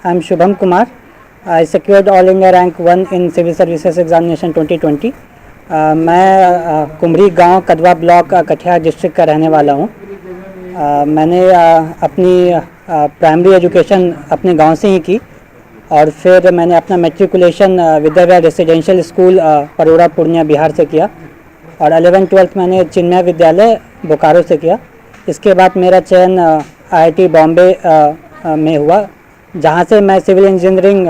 I'm Shubham Kumar. I secured All India Rank 1 in Civil Services Examination 2020. मैं कुमरी गांव Kadwa block Katihar district का रहने वाला हूं। मैंने अपनी प्राइमरी एजुकेशन अपने गांव से ही की और फिर मैंने अपना matriculation Vidyavihar residential school Paroda Purnia Bihar से किया और 11th-12th मैंने चिन्मय विद्यालय बोकारो से किया। इसके बाद मेरा चयन IIT बॉम्बे में हुआ, जहाँ से मैं सिविल इंजीनियरिंग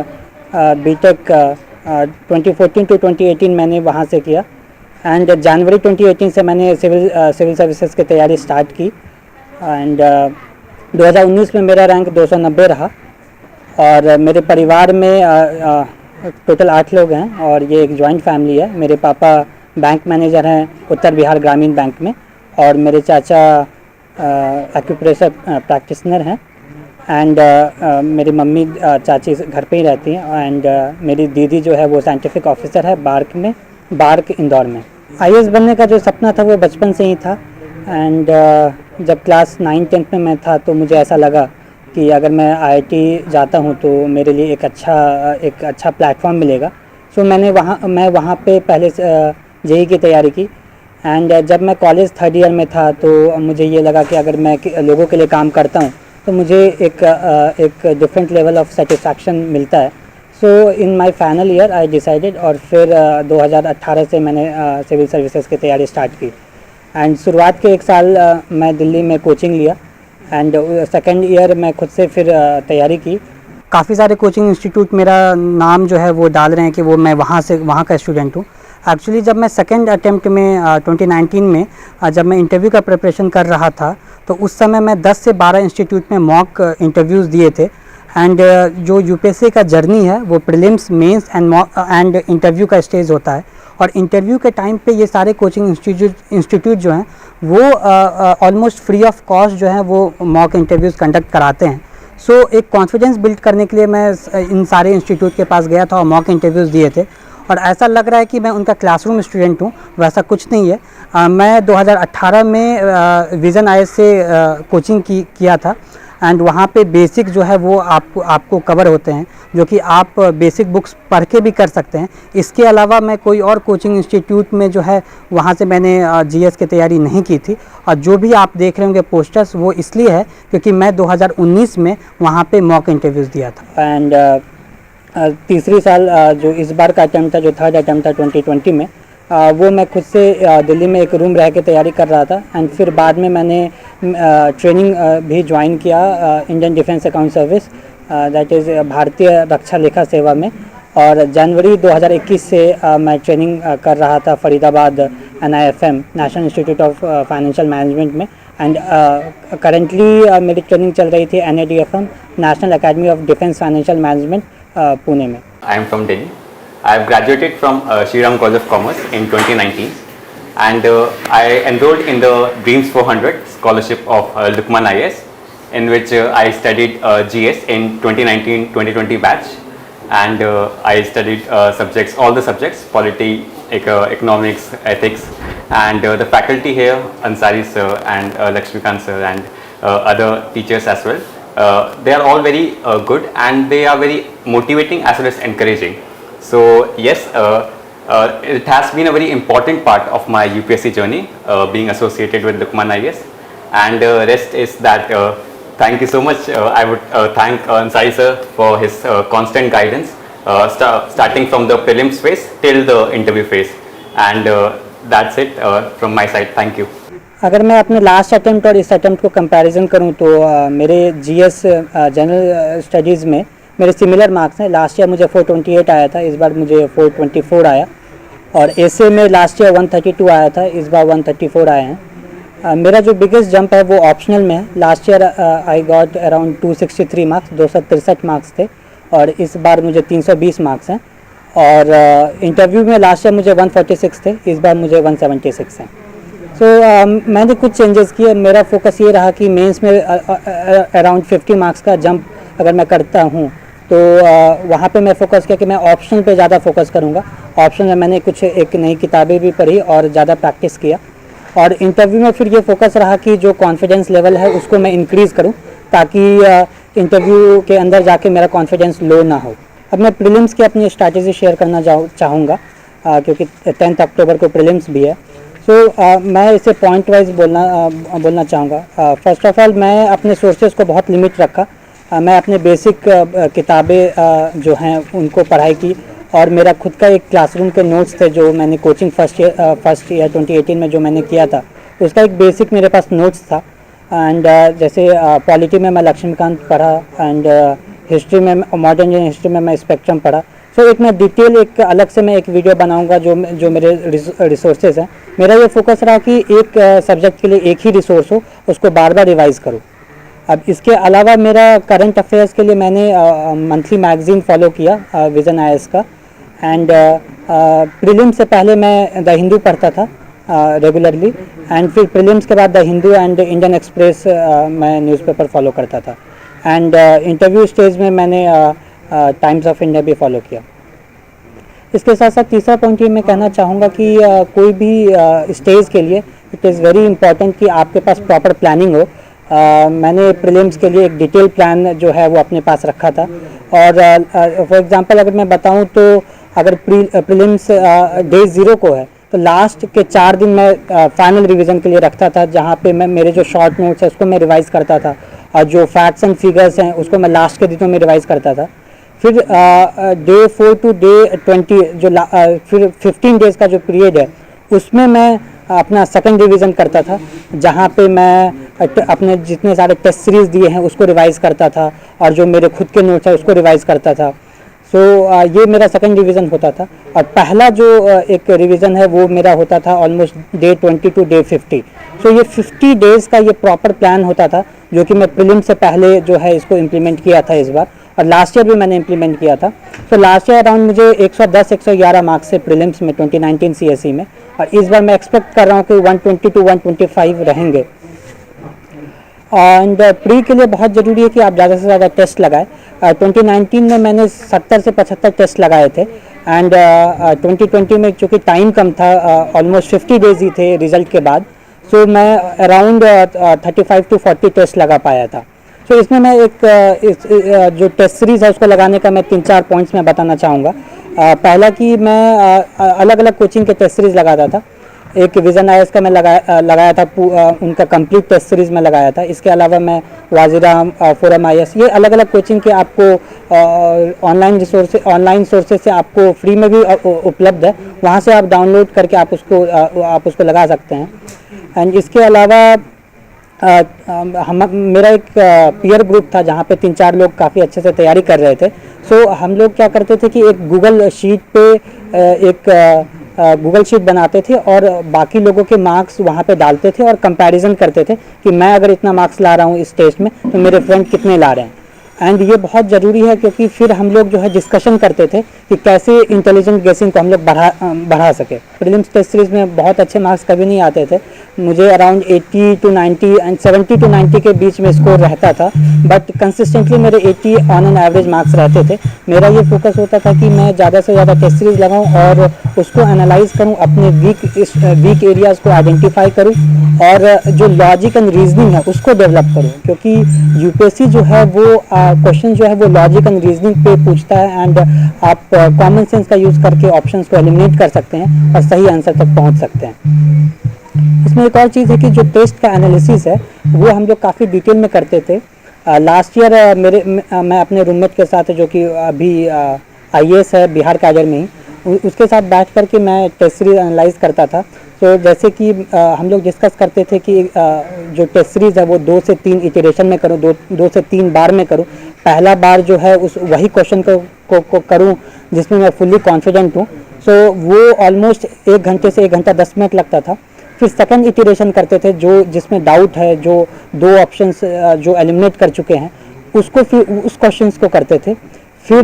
बीटेक 2014 to 2018 मैंने वहाँ से किया एंड जनवरी 2018 से मैंने सिविल सर्विसेज की तैयारी स्टार्ट की एंड 2019 में मेरा रैंक 290 रहा और मेरे परिवार में टोटल 8 लोग हैं और ये एक जॉइंट फैमिली है। मेरे पापा बैंक मैनेजर हैं उत्तर बिहार ग्रामीण बैंक में और मेरे चाचा एक्यूप्रेशर प्रैक्टिशनर हैं एंड मेरी मम्मी चाची घर पे ही रहती हैं एंड मेरी दीदी जो है वो साइंटिफिक ऑफिसर है बार्क इंदौर में। IAS बनने का जो सपना था वो बचपन से ही था एंड जब क्लास 9-10 में मैं था तो मुझे ऐसा लगा कि अगर मैं IIT जाता हूँ तो मेरे लिए एक अच्छा प्लेटफॉर्म मिलेगा। सो मैं वहाँ पे पहले JEE की तैयारी की एंड जब मैं कॉलेज 3rd ईयर में था तो मुझे ये लगा कि अगर मैं लोगों के लिए काम करता हूँ तो मुझे एक डिफरेंट लेवल ऑफ सेटिस्फैक्शन मिलता है। So in my final year I decided और फिर 2018 से मैंने सिविल सर्विसेज की तैयारी स्टार्ट की एंड शुरुआत के 1 साल मैं दिल्ली में कोचिंग लिया एंड 2nd ईयर मैं खुद से फिर तैयारी की। काफ़ी सारे कोचिंग इंस्टीट्यूट मेरा नाम जो है वो डाल रहे हैं कि वो मैं वहाँ का स्टूडेंट हूँ। एक्चुअली जब मैं 2nd अटेम्प्ट में 2019 में जब मैं इंटरव्यू का प्रिपरेशन कर रहा था तो उस समय मैं 10 से 12 इंस्टीट्यूट में मॉक इंटरव्यूज़ दिए थे एंड जो UPSC का जर्नी है वो प्रीलिम्स मेंस एंड इंटरव्यू का स्टेज होता है और इंटरव्यू के टाइम पे ये सारे कोचिंग इंस्टीट्यूट जो हैं वो ऑलमोस्ट फ्री ऑफ कॉस्ट जो है वो मॉक इंटरव्यूज़ कंडक्ट कराते हैं। सो एक कॉन्फिडेंस बिल्ड करने के लिए मैं इन सारे इंस्टीट्यूट के पास गया था और मॉक इंटरव्यूज़ दिए थे और ऐसा लग रहा है कि मैं उनका क्लासरूम स्टूडेंट हूँ, वैसा कुछ नहीं है। मैं 2018 में विज़न IAS से कोचिंग किया था एंड वहाँ पे बेसिक जो है वो आपको कवर होते हैं जो कि आप बेसिक बुक्स पढ़ के भी कर सकते हैं। इसके अलावा मैं कोई और कोचिंग इंस्टीट्यूट में जो है वहाँ से मैंने GS की तैयारी नहीं की थी और जो भी आप देख रहे होंगे पोस्टर्स वो इसलिए है क्योंकि मैं 2019 में वहाँ पे मॉक इंटरव्यूज़ दिया था एंड तीसरी साल जो इस बार का अटैम्प्ट था जो 3rd अटैम्प्ट था 2020 में वो मैं खुद से दिल्ली में एक रूम रह के तैयारी कर रहा था एंड फिर बाद में मैंने ट्रेनिंग भी ज्वाइन किया Indian defence account service that is भारतीय रक्षा लेखा सेवा में और जनवरी 2021 से मैं ट्रेनिंग कर रहा था Faridabad NIFM national institute of financial management में एंड करेंटली मेरी ट्रेनिंग चल रही थी NADFM national academy of defence financial management Pune में। I am from Delhi. I have graduated from Shriram College of Commerce in 2019 and I enrolled in the Dreams 400 scholarship of Lukman IAS in which I studied GS in 2019-2020 batch and I studied all the subjects, polity, economics, ethics and the faculty here, Ansari sir and Lakshmikant sir and other teachers as well. They are all very good and they are very motivating as well as encouraging. So yes, it has been a very important part of my UPSC journey being associated with Lukman IAS and rest is that thank you so much. I would thank Ansari sir for his constant guidance starting from the prelims phase till the interview phase and that's it from my side. Thank you. अगर मैं अपने last attempt और इस attempt को comparison करूं तो मेरे GS general studies में मेरे सिमिलर मार्क्स हैं। लास्ट ईयर मुझे 428 आया था, इस बार मुझे 424 आया और ऐसे में लास्ट ईयर 132 आया था, इस बार 134 आए हैं। मेरा जो बिगेस्ट जंप है वो ऑप्शनल में है। Last year I got around 263 marks 263 marks थे और इस बार मुझे 320 मार्क्स हैं और इंटरव्यू में लास्ट ईयर मुझे 146 थे, इस बार मुझे 176 हैं। सो मैंने कुछ चेंजेस किए। मेरा फोकस ये रहा कि मेंस में अराउंड 50 मार्क्स का जंप अगर मैं करता हूँ तो वहाँ पे मैं फोकस किया कि मैं ऑप्शन पे ज़्यादा फोकस करूँगा। ऑप्शन में मैंने कुछ एक नई किताबें भी पढ़ी और ज़्यादा प्रैक्टिस किया और इंटरव्यू में फिर ये फोकस रहा कि जो कॉन्फिडेंस लेवल है उसको मैं इंक्रीज़ करूँ ताकि इंटरव्यू के अंदर जाके मेरा कॉन्फिडेंस लो ना हो। अब मैं प्रीलिम्स की अपनी स्ट्रैटेजी शेयर करना चाहूँगा क्योंकि 10 अक्टूबर को प्रीलिम्स भी है। मैं इसे पॉइंट वाइज बोलना चाहूँगा। फर्स्ट ऑफ ऑल मैं अपने सोर्सेज को बहुत लिमिट रखा। मैं अपने बेसिक किताबें जो हैं उनको पढ़ाई की, और मेरा खुद का एक क्लासरूम के नोट्स थे जो मैंने कोचिंग फर्स्ट ईयर 2018 में जो मैंने किया था, उसका एक बेसिक मेरे पास नोट्स था। एंड जैसे पॉलिटी में मैं लक्ष्मीकांत पढ़ा, एंड हिस्ट्री में मॉडर्न इंडियन हिस्ट्री में मैं स्पेक्ट्रम पढ़ा। एक मैं डिटेल एक अलग से मैं एक वीडियो बनाऊंगा जो मेरे रिसोर्सेज हैं। मेरा ये फोकस रहा कि एक सब्जेक्ट के लिए एक ही रिसोर्स हो, उसको बार बार रिवाइज़ करूँ। अब इसके अलावा मेरा करंट अफेयर्स के लिए मैंने मंथली मैगज़ीन फॉलो किया विज़न IAS का। एंड प्रीलिम से पहले मैं द हिंदू पढ़ता था रेगुलरली, एंड फिर प्रीलिम्स के बाद the Hindu and Indian express मैं न्यूज़पेपर फॉलो करता था। एंड इंटरव्यू स्टेज में मैंने टाइम्स ऑफ इंडिया भी फॉलो किया। इसके साथ साथ तीसरा पॉइंट ये मैं कहना चाहूँगा कि कोई भी स्टेज के लिए इट इज़ वेरी इंपॉर्टेंट कि आपके पास प्रॉपर प्लानिंग हो। मैंने प्रीलिम्स के लिए एक डिटेल प्लान जो है वो अपने पास रखा था। और फॉर एग्जांपल अगर मैं बताऊं तो अगर प्रीलिम्स डे 0 को है तो लास्ट के 4 दिन मैं फाइनल रिवीजन के लिए रखता था, जहां पे मैं मेरे जो शॉर्ट नोट्स है उसको मैं रिवाइज़ करता था, और जो फैक्ट्स एंड फिगर्स हैं उसको मैं लास्ट के दिनों में रिवाइज़ करता था। फिर डे 4 टू डे 20 फिर 15 डेज़ का जो पीरियड है उसमें मैं अपना सेकंड रिवीजन करता था, जहाँ पे मैं अपने जितने सारे टेस्ट सीरीज़ दिए हैं उसको रिवाइज़ करता था, और जो मेरे खुद के नोट्स हैं उसको रिवाइज़ करता था। ये मेरा सेकंड रिवीजन होता था। और पहला जो एक रिवीजन है वो मेरा होता था ऑलमोस्ट डे 20 टू डे 50। ये 50 डेज़ का ये प्रॉपर प्लान होता था, जो कि मैं प्रीलिम से पहले जो है इसको इम्प्लीमेंट किया था इस बार, और लास्ट ईयर भी मैंने इम्प्लीमेंट किया था। लास्ट ईयर अराउंड मुझे 110-111 मार्क्स से प्रीलिम्स में 2019 CSE में, और इस बार मैं एक्सपेक्ट कर रहा हूँ कि 120 टू 125 रहेंगे। एंड प्री के लिए बहुत ज़रूरी है कि आप ज़्यादा से ज़्यादा टेस्ट लगाएं। 2019 में मैंने 70 से 75 टेस्ट लगाए थे, एंड 2020 में चूँकि टाइम कम था, ऑलमोस्ट 50 डेज़ ही थे रिज़ल्ट के बाद, मैं अराउंड 35 टू 40 टेस्ट लगा पाया था। इसमें मैं जो टेस्ट सीरीज़ है उसको लगाने का मैं 3-4 पॉइंट्स मैं बताना चाहूँगा। पहला कि मैं अलग अलग कोचिंग के टेस्ट सीरीज़ लगाता था। एक विज़न IAS का मैं लगाया था, उनका कंप्लीट टेस्ट सीरीज़ में लगाया था। इसके अलावा मैं वाजीराम, फोरम IAS, ये अलग अलग कोचिंग के आपको ऑनलाइन सोर्सेज से आपको फ्री में भी उपलब्ध है, वहाँ से आप डाउनलोड करके आप उसको लगा सकते हैं। एंड इसके अलावा मेरा एक पीयर ग्रुप था जहाँ पे 3-4 लोग काफ़ी अच्छे से तैयारी कर रहे थे। हम लोग क्या करते थे कि एक गूगल शीट पे एक गूगल शीट बनाते थे और बाकी लोगों के मार्क्स वहाँ पे डालते थे और कंपैरिजन करते थे कि मैं अगर इतना मार्क्स ला रहा हूँ इस टेस्ट में तो मेरे फ्रेंड कितने ला रहे हैं। एंड ये बहुत ज़रूरी है क्योंकि फिर हम लोग जो है डिस्कशन करते थे कि कैसे इंटेलिजेंट गेसिंग को हम लोग बढ़ा सके। प्रीलिम्स टेस्ट सीरीज़ में बहुत अच्छे मार्क्स कभी नहीं आते थे, मुझे अराउंड 80 टू 90 एंड 70 टू 90 के बीच में स्कोर रहता था, बट कंसिस्टेंटली मेरे 80 ऑन एन एवरेज मार्क्स रहते थे। मेरा ये फोकस होता था कि मैं ज़्यादा से ज़्यादा टेस्ट सीरीज़ लगाऊँ और उसको एनालाइज करूँ, अपने वीक एरियाज़ को आइडेंटिफाई करूँ और जो लॉजिक एंड रीजनिंग है उसको डेवलप करूँ, क्योंकि यूपीएससी जो है वो क्वेश्चन जो है वो लॉजिक एंड रीजनिंग पे पूछता है, एंड आप कॉमन सेंस का यूज़ करके ऑप्शंस को एलिमिनेट कर सकते हैं और सही आंसर तक पहुंच सकते हैं। इसमें एक और चीज़ है कि जो टेस्ट का एनालिसिस है वो हम लोग काफ़ी डिटेल में करते थे। लास्ट ईयर मैं अपने रूममेट के साथ, जो कि अभी IAS है बिहार कैडर में ही, उसके साथ बैठ करके मैं टेस्ट सीरीज एनालाइज करता था। जैसे कि हम लोग डिस्कस करते थे कि जो टेस्ट सीरीज़ है वो 2 से 3 इटरेशन में करूँ, 2 से 3 बार में करूँ। पहला बार जो है वही क्वेश्चन को करूँ जिसमें मैं फुल्ली कॉन्फिडेंट हूँ। वो ऑलमोस्ट 1 घंटे से 1 घंटा 10 मिनट लगता था। फिर सेकंड इटरेशन करते थे जिसमें डाउट है, जो 2 ऑप्शंस जो एलिमिनेट कर चुके हैं उसको फिर उस क्वेश्चंस को करते थे। फिर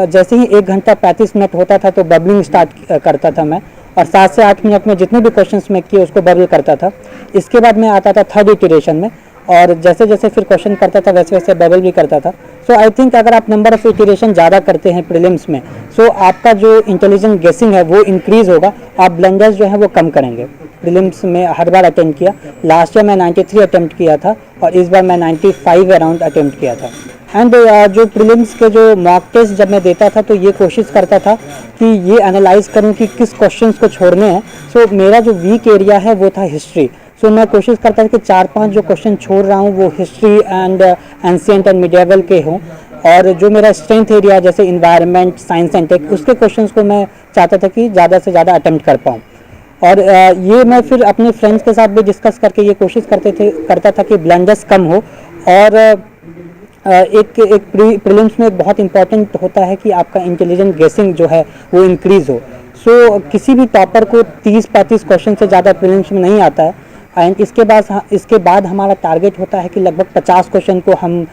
जैसे ही 1 घंटा 35 मिनट होता था तो बबलिंग स्टार्ट करता था मैं, और 7 से 8 मिनट में जितने भी क्वेश्चंस मैं किए उसको बबल करता था। इसके बाद मैं आता था थर्ड इटरेशन में, और जैसे जैसे फिर क्वेश्चन करता था वैसे वैसे बबल भी करता था। आई थिंक अगर आप नंबर ऑफ इटरेशन ज़्यादा करते हैं प्रीलिम्स में, आपका जो इंटेलिजेंट गेसिंग है वो इंक्रीज़ होगा, आप ब्लंडर्स जो है वो कम करेंगे। प्रीलिम्स में हर बार अटेम्प्ट किया, लास्ट ईयर मैं 93 अटेम्प्ट किया था और इस बार मैं 95 अराउंड अटेम्प्ट किया था। एंड जो प्रीलिम्स के जो मॉक टेस्ट जब मैं देता था तो ये कोशिश करता था कि ये एनालाइज करूं कि किस क्वेश्चंस को छोड़ने हैं। सो मेरा जो वीक एरिया है वो था हिस्ट्री। सो मैं कोशिश करता था कि 4-5 जो क्वेश्चन छोड़ रहा हूँ वो history and ancient and medieval के हों, और जो मेरा स्ट्रेंथ एरिया जैसे इन्वायरमेंट, साइंस एंड टेक, उसके क्वेश्चंस को मैं चाहता था कि ज़्यादा से ज़्यादा अटेम्प्ट कर पाऊँ। और ये मैं फिर अपने फ्रेंड्स के साथ भी डिस्कस करके ये कोशिश करता था कि ब्लंडर्स कम हो। और एक प्रीलिम्स में बहुत इंपॉर्टेंट होता है कि आपका इंटेलिजेंट गेसिंग जो है वो इंक्रीज़ हो। सो किसी भी टॉपर को 30-35 क्वेश्चन से ज़्यादा प्रीलिम्स में नहीं आता है। एंड इसके बाद हमारा टारगेट होता है कि लगभग 50 क्वेश्चन को हम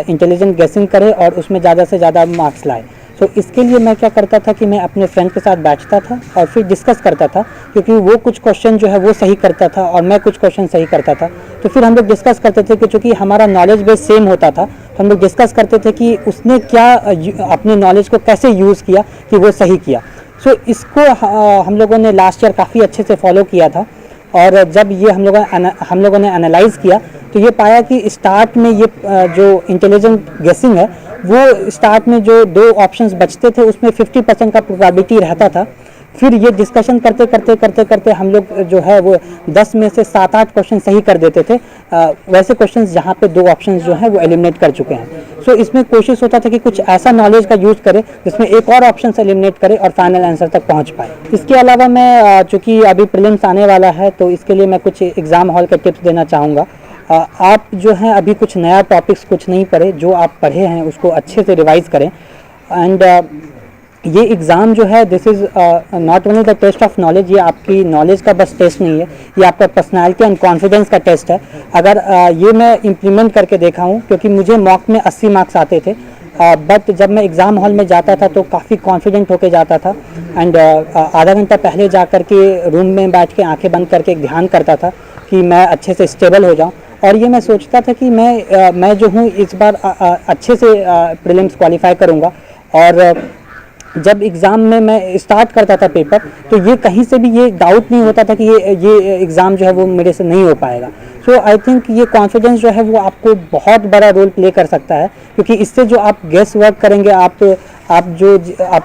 इंटेलिजेंट गेसिंग करें और उसमें ज़्यादा से ज़्यादा मार्क्स लाएं। सो इसके लिए मैं क्या करता था कि मैं अपने फ्रेंड के साथ बैठता था और फिर डिस्कस करता था, क्योंकि वो कुछ क्वेश्चन जो है वो सही करता था और मैं कुछ क्वेश्चन सही करता था। तो फिर हम लोग डिस्कस करते थे कि चूँकि हमारा नॉलेज बेस सेम होता था, तो हम लोग डिस्कस करते थे कि उसने क्या अपने नॉलेज को कैसे यूज़ किया कि वो सही किया। सो इसको हम लोगों ने लास्ट ईयर काफ़ी अच्छे से फॉलो किया था। और जब ये हम लोगों ने एनालाइज़ किया तो ये पाया कि स्टार्ट में ये जो इंटेलिजेंट गेसिंग है वो स्टार्ट में जो 2 ऑप्शंस बचते थे उसमें 50% का प्रोबेबिलिटी रहता था। फिर ये डिस्कशन करते हम लोग जो है वो 10 में से 7-8 क्वेश्चन सही कर देते थे, वैसे क्वेश्चंस जहाँ पे 2 ऑप्शंस जो हैं वो एलिमिनेट कर चुके हैं। सो इसमें कोशिश होता था कि कुछ ऐसा नॉलेज का यूज़ करें जिसमें एक और ऑप्शन एलिमिनेट करे और फाइनल आंसर तक पहुँच पाए। इसके अलावा मैं चूँकि अभी प्रीलिम्स आने वाला है तो इसके लिए मैं कुछ एग्ज़ाम हॉल के टिप्स देना चाहूँगा। आप जो हैं अभी कुछ नया टॉपिक्स कुछ नहीं पढ़े, जो आप पढ़े हैं उसको अच्छे से रिवाइज़ करें। एंड ये एग्ज़ाम जो है this is not only the test of knowledge, ये आपकी नॉलेज का बस टेस्ट नहीं है, ये आपका पर्सनालिटी एंड कॉन्फिडेंस का टेस्ट है। अगर ये मैं इम्प्लीमेंट करके देखा हूँ, क्योंकि मुझे मॉक में 80 मार्क्स आते थे, बट जब मैं एग्ज़ाम हॉल में जाता था तो काफ़ी कॉन्फिडेंट होके जाता था। एंड आधा घंटा पहले जा कर के रूम में बैठ के आंखें बंद करके एक ध्यान करता था कि मैं अच्छे से स्टेबल हो जाऊँ। और ये मैं सोचता था कि मैं जो हूँ इस बार अच्छे से प्रीलिम्स क्वालिफाई करूँगा। और जब एग्ज़ाम में मैं स्टार्ट करता था पेपर तो ये कहीं से भी ये डाउट नहीं होता था कि ये एग्ज़ाम जो है वो मेरे से नहीं हो पाएगा। सो आई थिंक ये कॉन्फिडेंस जो है वो आपको बहुत बड़ा रोल प्ले कर सकता है, क्योंकि इससे जो आप गेस वर्क करेंगे, आप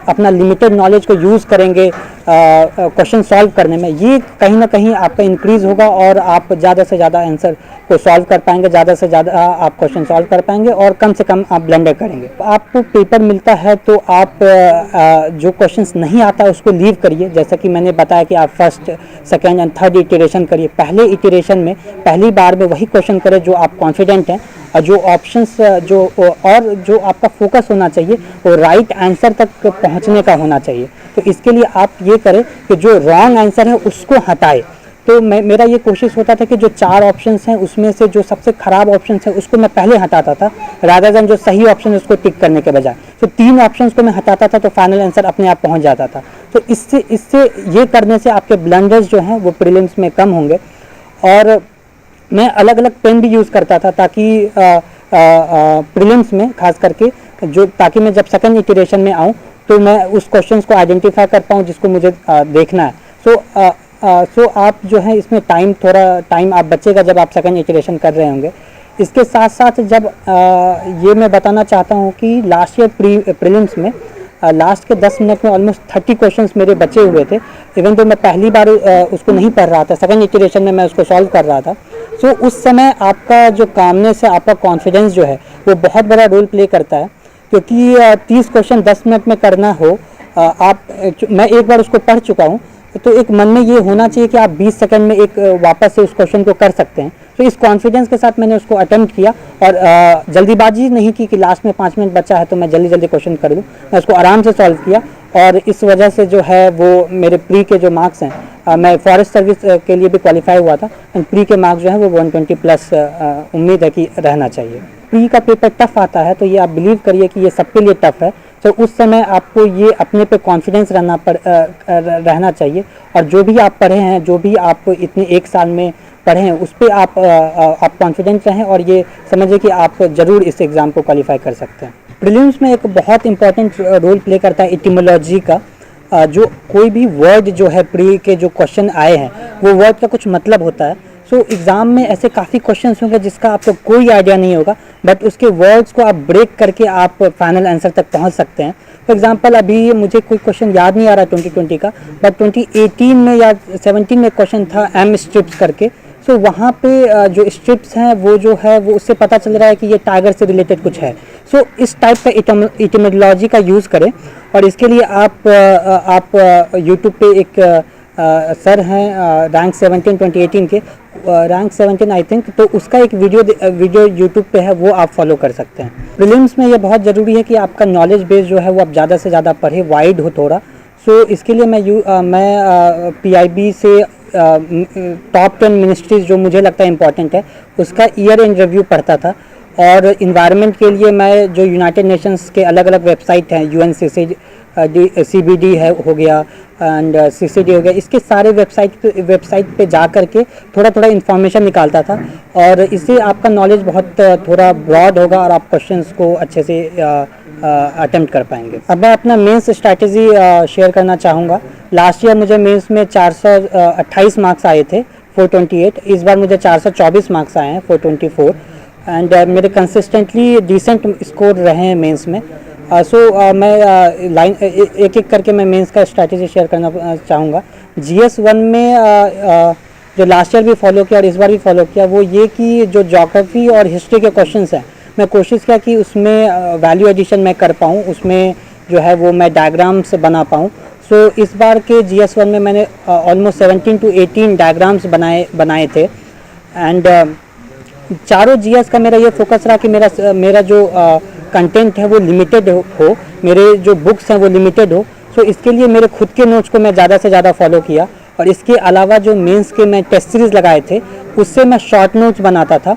अपना लिमिटेड नॉलेज को यूज़ करेंगे क्वेश्चन सॉल्व करने में, ये कहीं ना कहीं आपका इंक्रीज़ होगा और आप ज़्यादा से ज़्यादा आंसर को सॉल्व कर पाएंगे, ज़्यादा से ज़्यादा आप क्वेश्चन सॉल्व कर पाएंगे और कम से कम आप ब्लेंडर करेंगे। आपको पेपर मिलता है तो आप जो क्वेश्चंस नहीं आता उसको लीव करिए। जैसा कि मैंने बताया कि आप first, second and third iteration करिए। पहले इटरेशन में पहली बार में वही क्वेश्चन करें जो आप कॉन्फिडेंट हैं, और जो ऑप्शंस जो आपका फोकस होना चाहिए वो राइट आंसर तक पहुंचने का होना चाहिए। तो इसके लिए आप ये करें कि जो रॉन्ग आंसर है उसको हटाएं। तो मेरा ये कोशिश होता था कि जो 4 ऑप्शंस हैं उसमें से जो सबसे ख़राब ऑप्शंस है उसको मैं पहले हटाता था, रादर देन जो सही ऑप्शन है उसको टिक करने के बजाय। तो 3 ऑप्शंस को मैं हटाता था तो फाइनल आंसर अपने आप पहुंच जाता था। तो इससे ये करने से आपके ब्लंडर्स जो हैं वो प्रीलिम्स में कम होंगे। और मैं अलग अलग पेन भी यूज़ करता था ताकि प्रीलिम्स में खास करके ताकि मैं जब सेकंड इटरेशन में आऊँ तो मैं उस क्वेश्चंस को आइडेंटिफाई कर पाऊँ जिसको मुझे देखना है। सो आप जो है इसमें थोड़ा टाइम आप बचेगा जब आप सेकंड इटरेशन कर रहे होंगे। इसके साथ साथ जब ये मैं बताना चाहता हूँ कि लास्ट ईयर प्रीलिम्स में लास्ट के 10 मिनट में ऑलमोस्ट 30 क्वेश्चंस मेरे बचे हुए थे। इवन तो मैं पहली बार उसको नहीं पढ़ रहा था, सेकंड इटरेशन में मैं उसको सॉल्व कर रहा था। सो उस समय आपका जो कामनेस है, आपका कॉन्फिडेंस जो है वो बहुत बड़ा रोल प्ले करता है, क्योंकि 30 क्वेश्चन 10 मिनट में करना हो, मैं एक बार उसको पढ़ चुका हूँ तो एक मन में ये होना चाहिए कि आप 20 सेकंड में एक वापस से उस क्वेश्चन को कर सकते हैं। तो इस कॉन्फिडेंस के साथ मैंने उसको अटेम्प्ट किया और जल्दीबाजी नहीं की कि लास्ट में 5 मिनट बचा है तो मैं जल्दी क्वेश्चन कर लूँ। मैं उसको आराम से सॉल्व किया और इस वजह से जो है वो मेरे प्री के जो मार्क्स हैं, मैं फॉरेस्ट सर्विस के लिए भी क्वालिफाई हुआ था एंड प्री के मार्क्स जो है वो 120 प्लस उम्मीद है कि रहना चाहिए। प्री का पेपर टफ आता है तो ये आप बिलीव करिए कि ये सबके लिए टफ है। तो उस समय आपको ये अपने पे कॉन्फिडेंस रहना चाहिए और जो भी आप पढ़े हैं, जो भी आप इतने 1 साल में पढ़े हैं उस पर आप कॉन्फिडेंट रहें और ये समझिए कि आप ज़रूर इस एग्ज़ाम को क्वालिफाई कर सकते हैं। प्रीलिम्स में एक बहुत इंपॉर्टेंट रोल प्ले करता है इटिमोलॉजी का। जो कोई भी वर्ड जो है प्री के जो क्वेश्चन आए हैं वो वर्ड का कुछ मतलब होता है। सो एग्ज़ाम में ऐसे काफ़ी क्वेश्चंस होंगे जिसका आपको कोई आइडिया नहीं होगा, बट उसके वर्ड्स को आप ब्रेक करके आप फाइनल आंसर तक पहुंच सकते हैं। फॉर एग्जांपल अभी मुझे कोई क्वेश्चन याद नहीं आ रहा 2020 का, बट 2018 में या 17 में क्वेश्चन था एम स्ट्रिप्स करके। सो वहाँ पे जो स्ट्रिप्स हैं वो जो है वो उससे पता चल रहा है कि ये टाइगर से रिलेटेड कुछ है। सो इस टाइप का इटिमोलॉजी का यूज़ करें, और इसके लिए आप यूट्यूब पे एक सर हैं रैंक 17 2018 के, रैंक 17 आई थिंक, तो उसका एक वीडियो यूट्यूब पे है, वो आप फॉलो कर सकते हैं। प्रीलिम्स में ये बहुत ज़रूरी है कि आपका नॉलेज बेस जो है वो आप ज़्यादा से ज़्यादा पढ़े, वाइड हो थोड़ा। सो इसके लिए मैं PIB से टॉप 10 मिनिस्ट्रीज़ जो मुझे लगता है इंपॉर्टेंट है उसका ईयर इन रिव्यू पढ़ता था। और इन्वायरमेंट के लिए मैं जो यूनाइटेड नेशंस के अलग अलग वेबसाइट हैं, CBD है हो गया एंड CCD हो गया, इसके सारे वेबसाइट पे जा कर के थोड़ा इन्फॉर्मेशन निकालता था, और इससे आपका नॉलेज बहुत थोड़ा ब्रॉड होगा और आप क्वेश्चंस को अच्छे से अटेम्प्ट कर पाएंगे। अब मैं अपना मेंस स्ट्रैटेजी शेयर करना चाहूँगा। लास्ट ईयर मुझे मेंस में 428 मार्क्स आए थे 428, इस बार मुझे 424 मार्क्स आए हैं 424, एंड मेरे कंसिस्टेंटली डिसेंट स्कोर रहे हैं मेंस में। मैं लाइन एक करके मैं मेंस का स्ट्रैटेजी शेयर करना चाहूँगा। GS 1 में जो लास्ट ईयर भी फॉलो किया और इस बार भी फॉलो किया, वो ये कि जो ज्योग्राफी और हिस्ट्री के क्वेश्चंस हैं, मैं कोशिश किया कि उसमें वैल्यू एडिशन मैं कर पाऊँ, उसमें जो है वो मैं डायग्राम्स बना पाऊँ। सो इस बार के GS 1 में मैंने ऑलमोस्ट 17 to 18 डायग्राम्स बनाए थे, एंड चारों GS का मेरा ये फोकस रहा कि मेरा जो कंटेंट है वो लिमिटेड हो, मेरे जो बुक्स हैं वो लिमिटेड हो। सो इसके लिए मेरे खुद के नोट्स को मैं ज़्यादा से ज़्यादा फॉलो किया, और इसके अलावा जो मेंस के मैं टेस्ट सीरीज़ लगाए थे उससे मैं शॉर्ट नोट्स बनाता था,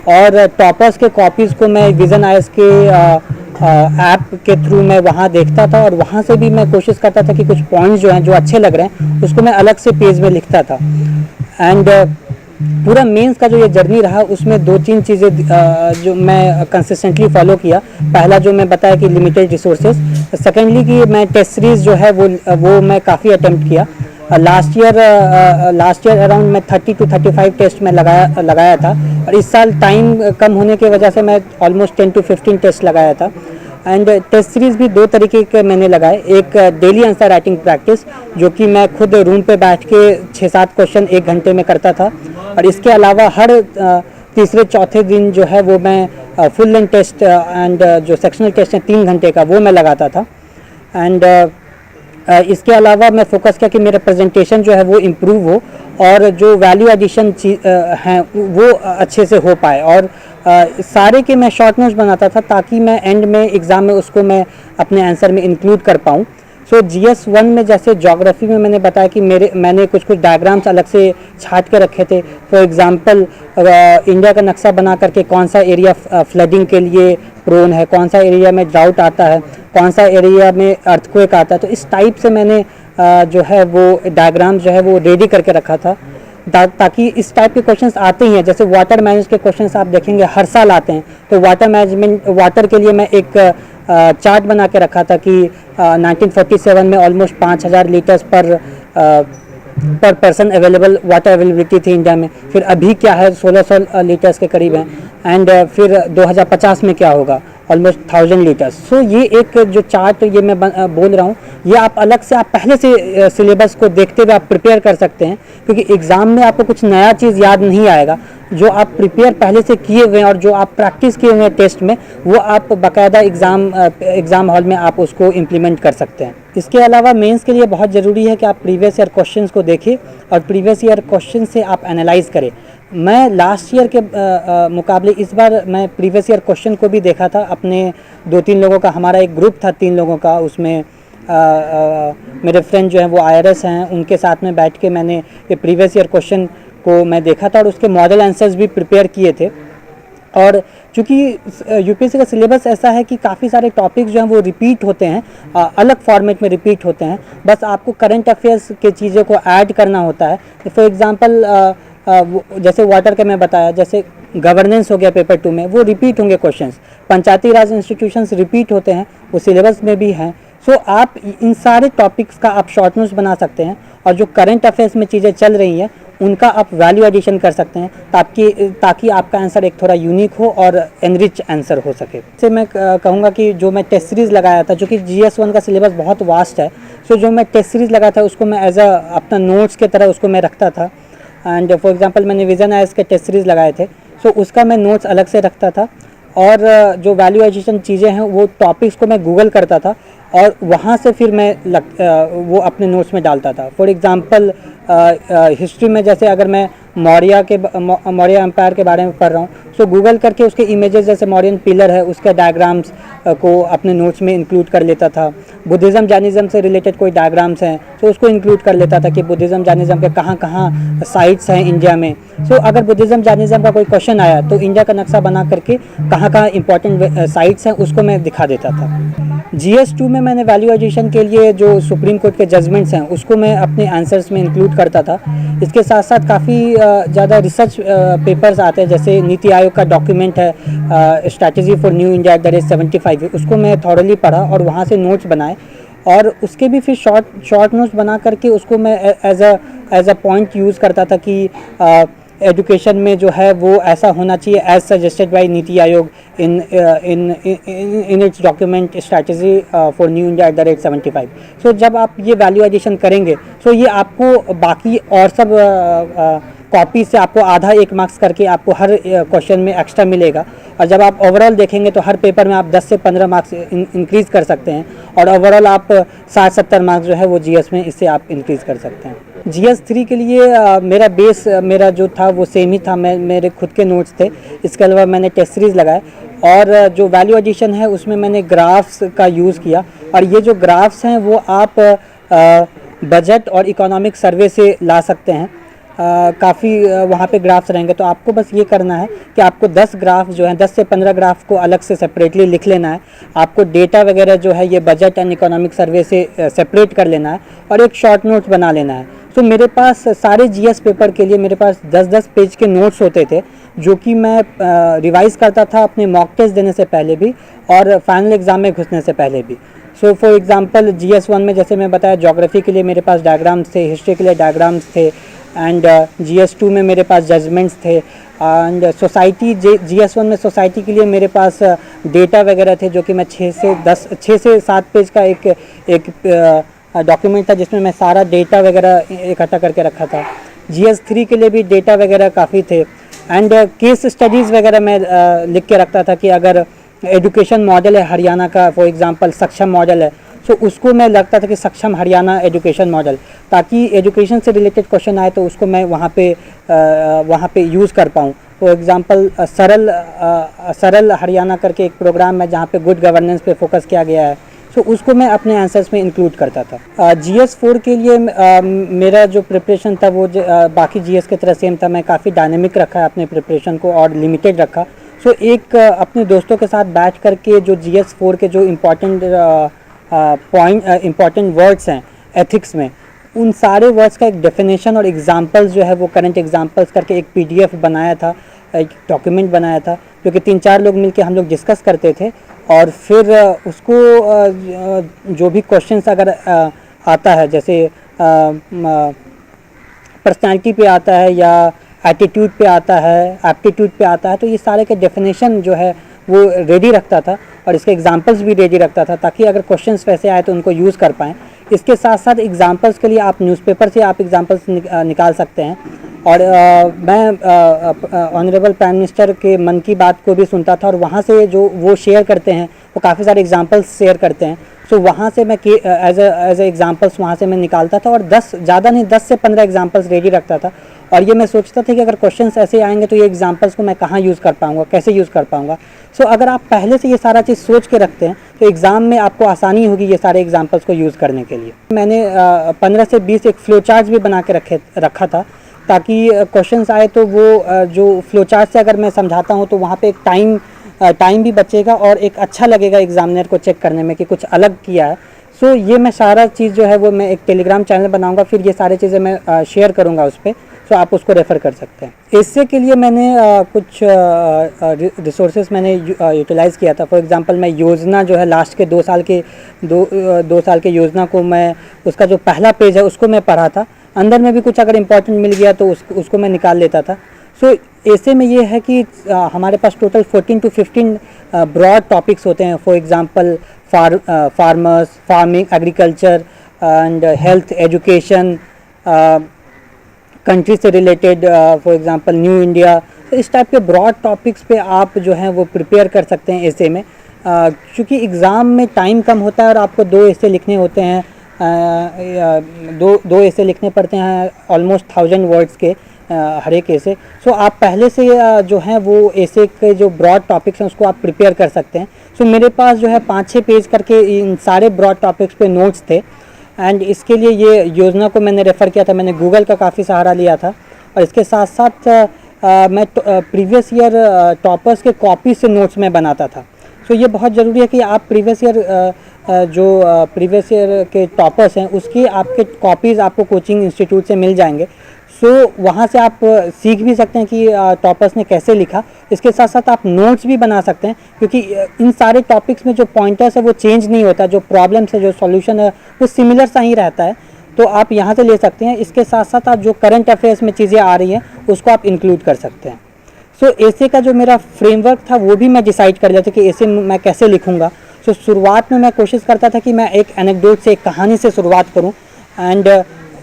और टॉपर्स के कॉपीज़ को मैं विज़न IAS के ऐप के थ्रू मैं वहाँ देखता था, और वहाँ से भी मैं कोशिश करता था कि कुछ पॉइंट्स जो हैं जो अच्छे लग रहे हैं उसको मैं अलग से पेज में लिखता था। एंड पूरा मेंस का जो ये जर्नी रहा उसमें 2-3 चीज़ें जो मैं कंसिस्टेंटली फॉलो किया। पहला जो मैं बताया कि लिमिटेड रिसोर्सेज, सेकेंडली कि मैं टेस्ट सीरीज़ जो है वो मैं काफ़ी अटेम्प्ट किया। लास्ट ईयर अराउंड मैं 30 to 35 टेस्ट में लगाया था, और इस साल टाइम कम होने की वजह से मैं ऑलमोस्ट 10 to 15 टेस्ट लगाया था। एंड टेस्ट सीरीज़ भी 2 तरीके के मैंने लगाए, एक डेली आंसर राइटिंग प्रैक्टिस जो कि मैं खुद रूम पे बैठ के 6-7 क्वेश्चन 1 घंटे में करता था, और इसके अलावा हर तीसरे चौथे दिन जो है वो मैं फुल लेंथ टेस्ट एंड जो सेक्शनल टेस्ट है 3 घंटे का वो मैं लगाता था। एंड इसके अलावा मैं फोकस किया कि मेरा प्रेजेंटेशन जो है वो इम्प्रूव हो, और जो वैल्यू एडिशन हैं वो अच्छे से हो पाए, और सारे के मैं शॉर्ट नोट्स बनाता था ताकि मैं एंड में एग्ज़ाम में उसको मैं अपने आंसर में इंक्लूड कर पाऊँ। सो GS 1 में जैसे ज्योग्राफी में मैंने बताया कि मैंने कुछ डायग्राम्स अलग से छाट के रखे थे। फॉर एग्जांपल इंडिया का नक्शा बना करके कौन सा एरिया फ्लडिंग के लिए प्रोन है, कौन सा एरिया में ड्राउट आता है, कौन सा एरिया में अर्थक्वेक आता है, तो इस टाइप से मैंने जो है वो डायग्राम जो है वो रेडी करके रखा था, ताकि इस टाइप के क्वेश्चंस आते ही हैं। जैसे वाटर मैनेजमेंट के क्वेश्चंस आप देखेंगे हर साल आते हैं, तो वाटर के लिए मैं एक चार्ट बना के रखा था कि 1947 में ऑलमोस्ट 5000 लीटर्स पर पर्सन अवेलेबल वाटर अवेलेबिलिटी थी इंडिया में, फिर अभी क्या है 1600 लीटर्स के करीब है, एंड फिर 2050 में क्या होगा ऑलमोस्ट 1000 लीटर्स। सो ये एक जो चार्ट ये मैं बोल रहा हूँ, ये आप अलग से आप पहले से सिलेबस को देखते हुए आप प्रिपेयर कर सकते हैं, क्योंकि एग्ज़ाम में आपको कुछ नया चीज़ याद नहीं आएगा। जो आप प्रिपेयर पहले से किए हुए हैं और जो आप प्रैक्टिस किए हुए हैं टेस्ट में, वो आप बाकायदा एग्ज़ाम हॉल में आप उसको इम्प्लीमेंट कर सकते हैं। इसके अलावा मेंस के लिए बहुत ज़रूरी है कि आप प्रीवियस ईयर क्वेश्चंस को देखें और प्रीवियस ईयर क्वेश्चन से आप एनालाइज करें। मैं लास्ट ईयर के मुकाबले इस बार मैं प्रीवियस ईयर क्वेश्चन को भी देखा था। अपने 2-3 लोगों का हमारा एक ग्रुप था 3 लोगों का, उसमें मेरे फ्रेंड जो हैं वो IRS हैं, उनके साथ में बैठ के मैंने ये प्रीवियस ईयर क्वेश्चन को मैं देखा था और उसके मॉडल आंसर्स भी प्रिपेयर किए थे। और चूँकि UPSC का सिलेबस ऐसा है कि काफ़ी सारे टॉपिक्स जो हैं वो रिपीट होते हैं, अलग फॉर्मेट में रिपीट होते हैं, बस आपको करंट अफेयर्स के चीज़ों को ऐड करना होता है। फॉर एग्ज़ाम्पल जैसे वाटर का मैं बताया, जैसे गवर्नेंस हो गया पेपर 2 में, वो रिपीट होंगे क्वेश्चंस। पंचायती राज इंस्टीट्यूशंस रिपीट होते हैं, वो सिलेबस में भी हैं। सो आप इन सारे टॉपिक्स का आप शॉर्ट नोट्स बना सकते हैं, और जो करंट अफेयर्स में चीज़ें चल रही हैं उनका आप वैल्यू एडिशन कर सकते हैं ताकि आपका आंसर एक थोड़ा यूनिक हो और एनरिच आंसर हो सके। से मैं कहूँगा कि जो मैं टेस्ट सीरीज़ लगाया था, जो कि GS1 का सिलेबस बहुत वास्ट है, सो जो मैं टेस्ट सीरीज़ लगाया था उसको मैं एज अ अपना नोट्स के तरह उसको मैं रखता था। एंड फॉर एग्जांपल मैंने विजन आईएएस के टेस्ट सीरीज़ लगाए थे, सो उसका मैं नोट्स अलग से रखता था और जो वैल्यू एडिशन चीज़ें हैं वो टॉपिक्स को मैं गूगल करता था और वहाँ से फिर मैं वो अपने नोट्स में डालता था। फॉर एग्ज़ाम्पल हिस्ट्री में जैसे अगर मैं मौर्य एम्पायर के बारे में पढ़ रहा हूँ, सो गूगल करके उसके इमेजेस जैसे मौर्यन पिलर है उसके डायग्राम्स को अपने नोट्स में इंक्लूड कर लेता था। बुद्धिज़्म जैनिज़्म से रिलेटेड कोई डायग्राम्स हैं तो उसको इंक्लूड कर लेता था कि बुद्धिज़्म जैनिज़्म के कहाँ कहाँ साइट्स हैं इंडिया में। सो अगर बुद्धिज़्म जैनिज़्म का कोई क्वेश्चन आया तो इंडिया का नक्शा बना करके कहाँ कहाँ इंपॉर्टेंट साइट्स हैं उसको मैं दिखा देता था। GS2 में मैंने वैल्यू एडिशन के लिए जो सुप्रीम कोर्ट के जजमेंट्स हैं उसको मैं अपने आंसर्स में इंक्लूड करता था। इसके साथ साथ काफ़ी ज़्यादा रिसर्च पेपर्स आते हैं, जैसे नीति आयोग का डॉक्यूमेंट है स्ट्रैटेजी फॉर न्यू इंडिया @75, उसको मैं थॉरली पढ़ा और वहाँ से नोट्स बनाए और उसके भी फिर शॉर्ट नोट्स बना करके उसको मैं एज अ पॉइंट यूज़ करता था कि एजुकेशन में जो है वो ऐसा होना चाहिए as suggested by NITI Aayog in its document strategy for new India @75। सो जब आप ये वैल्यू एडिशन करेंगे सो ये आपको बाकी और सब कॉपी से आपको आधा 1 मार्क्स करके आपको हर क्वेश्चन में एक्स्ट्रा मिलेगा और जब आप ओवरऑल देखेंगे तो हर पेपर में आप 10 से 15 मार्क्स इंक्रीज़ कर सकते हैं और ओवरऑल आप 60-70 मार्क्स जो है वो GS में इससे आप इंक्रीज़ कर सकते हैं। GS3 के लिए मेरा बेस मेरा जो था वो सेम ही था, मेरे खुद के नोट्स थे। इसके अलावा मैंने टेस्ट सीरीज़ लगाए और जो वैल्यू एडिशन है उसमें मैंने ग्राफ्स का यूज़ किया और ये जो ग्राफ्स हैं वो आप बजट और इकोनॉमिक सर्वे से ला सकते हैं। काफ़ी वहाँ पे ग्राफ्स रहेंगे तो आपको बस ये करना है कि आपको 10 ग्राफ जो हैं 10 से 15 ग्राफ को अलग से सेपरेटली लिख लेना है। आपको डेटा वगैरह जो है ये बजट एंड इकोनॉमिक सर्वे से सेपरेट कर लेना है और एक शॉर्ट नोट्स बना लेना है। तो मेरे पास सारे GS पेपर के लिए मेरे पास 10-10 पेज के नोट्स होते थे जो कि मैं रिवाइज़ करता था अपने मॉक टेस्ट देने से पहले भी और फाइनल एग्ज़ाम में घुसने से पहले भी। सो फॉर एग्ज़ाम्पल GS1 में जैसे मैं बताया ज्योग्राफी के लिए मेरे पास डायग्राम्स थे, हिस्ट्री के लिए डायग्राम्स थे एंड GS2 में मेरे पास जजमेंट्स थे एंड सोसाइटी GS1 में सोसाइटी के लिए मेरे पास डेटा वगैरह थे जो कि मैं 6 से 7 पेज का एक डॉक्यूमेंट था जिसमें मैं सारा डेटा वगैरह इकट्ठा करके रखा था। GS3 के लिए भी डेटा वगैरह काफ़ी थे एंड केस स्टडीज़ वगैरह मैं लिख के रखता था कि अगर एजुकेशन मॉडल है हरियाणा का, फॉर एग्जांपल सक्षम मॉडल है, सो उसको मैं लगता था कि सक्षम हरियाणा एजुकेशन मॉडल, ताकि एजुकेशन से रिलेटेड क्वेश्चन आए तो उसको मैं वहाँ पे यूज़ कर पाऊँ। फॉर एग्जांपल सरल हरियाणा करके एक प्रोग्राम है जहाँ पे गुड गवर्नेंस पे फोकस किया गया है, सो उसको मैं अपने आंसर्स में इंक्लूड करता था। GS4 के लिए मेरा जो प्रिपरेशन था वो बाकी GS की तरह सेम था। मैं काफ़ी डायनेमिक रखा है अपने प्रिपरेशन को और लिमिटेड रखा। सो एक अपने दोस्तों के साथ बैठ करके जो GS4 के जो इम्पॉर्टेंट वर्ड्स हैं एथिक्स में, उन सारे वर्ड्स का एक डेफिनेशन और एग्जांपल्स जो है वो करंट एग्जांपल्स करके एक PDF बनाया था, एक डॉक्यूमेंट बनाया था जो कि 3-4 लोग मिलके हम लोग डिस्कस करते थे और फिर उसको जो भी क्वेश्चंस अगर आता है, जैसे पर्सनालिटी पे आता है या एटीट्यूड पे आता है, एप्टीट्यूड पे आता है, तो ये सारे के डेफिनेशन जो है वो रेडी रखता था और इसके एग्जांपल्स भी रेडी रखता था ताकि अगर क्वेश्चंस वैसे आए तो उनको यूज़ कर पाएँ। इसके साथ साथ एग्जांपल्स के लिए आप न्यूज़पेपर से आप एग्जांपल्स निकाल सकते हैं और मैं ऑनरेबल प्राइम मिनिस्टर के मन की बात को भी सुनता था और वहाँ से जो वो शेयर करते हैं वो काफ़ी सारे एग्जांपल्स शेयर करते हैं। सो वहाँ से मैं एज ए एग्जांपल्स वहाँ से मैं निकालता था और 10 से 15 एग्जांपल्स रेडी रखता था और ये मैं सोचता था कि अगर क्वेश्चंस ऐसे आएंगे तो ये एग्जांपल्स को मैं कहाँ यूज़ कर पाऊँगा, कैसे यूज़ कर पाऊँगा। सो अगर आप पहले से ये सारा चीज़ सोच के रखते हैं तो एग्ज़ाम में आपको आसानी होगी ये सारे एग्जांपल्स को यूज़ करने के लिए। मैंने 15 से 20 एक फ्लो चार्ट भी बना के रखा था ताकि क्वेश्चंस आए तो वो जो फ्लो चार्ट से अगर मैं समझाता हूँ तो वहाँ पे एक टाइम भी बचेगा और एक अच्छा लगेगा एग्जामिनर को चेक करने में कि कुछ अलग किया है। सो ये मैं सारा चीज़ जो है वो मैं एक टेलीग्राम चैनल बनाऊंगा, फिर ये सारी चीज़ें मैं शेयर करूंगा उस पर, सो आप उसको रेफ़र कर सकते हैं। इससे के लिए मैंने कुछ रिसोर्सेज मैंने यूटिलाइज़ किया था। फॉर एग्जांपल मैं योजना जो है लास्ट के 2 साल के योजना को मैं उसका जो पहला पेज है उसको मैं पढ़ा था अंदर में भी कुछ अगर इम्पोर्टेंट मिल गया तो उसको मैं निकाल लेता था। सो ऐसे में ये है कि हमारे पास टोटल 14 to 15 ब्रॉड टॉपिक्स होते हैं। For example farmers, farming, agriculture and health, education, country से related, for example new India. तो इस टाइप के ब्रॉड टॉपिक्स पे आप जो हैं वो प्रिपेयर कर सकते हैं ऐसे में। क्योंकि एग्ज़ाम में टाइम कम होता है और आपको 2 ऐसे लिखने होते हैं, दो ऐसे लिखने पड़ते हैं ऑलमोस्ट 1000 वर्ड्स के हर एक ऐसे। सो आप पहले से जो हैं वो ऐसे के जो ब्रॉड टॉपिक्स हैं उसको आप प्रिपेयर कर सकते हैं। सो मेरे पास जो है 5-6 पेज करके इन सारे ब्रॉड टॉपिक्स पे नोट्स थे, एंड इसके लिए ये योजना को मैंने रेफ़र किया था। मैंने गूगल का काफ़ी सहारा लिया था, और इसके साथ साथ मैं प्रीवियस ईयर टॉपर्स के कॉपी से नोट्स में बनाता था। सो ये बहुत ज़रूरी है कि आप प्रीवियस ईयर के टॉपर्स हैं उसकी आपके कॉपीज़ आपको कोचिंग इंस्टीट्यूट से मिल जाएंगे। सो वहाँ से आप सीख भी सकते हैं कि टॉपर्स ने कैसे लिखा। इसके साथ साथ आप नोट्स भी बना सकते हैं, क्योंकि इन सारे टॉपिक्स में जो पॉइंटर्स है वो चेंज नहीं होता, जो प्रॉब्लम्स है, जो सॉल्यूशन है वो सिमिलर सा ही रहता है। तो आप यहाँ से ले सकते हैं। इसके साथ साथ आप जो करंट अफेयर्स में चीज़ें आ रही हैं उसको आप इंक्लूड कर सकते हैं। सो ऐसे का जो मेरा फ्रेमवर्क था वो भी मैं डिसाइड कर लिया था कि ऐसे मैं कैसे लिखूँगा। सो शुरुआत में मैं कोशिश करता था कि मैं एक एनेक्डोट से, एक कहानी से शुरुआत करूँ, एंड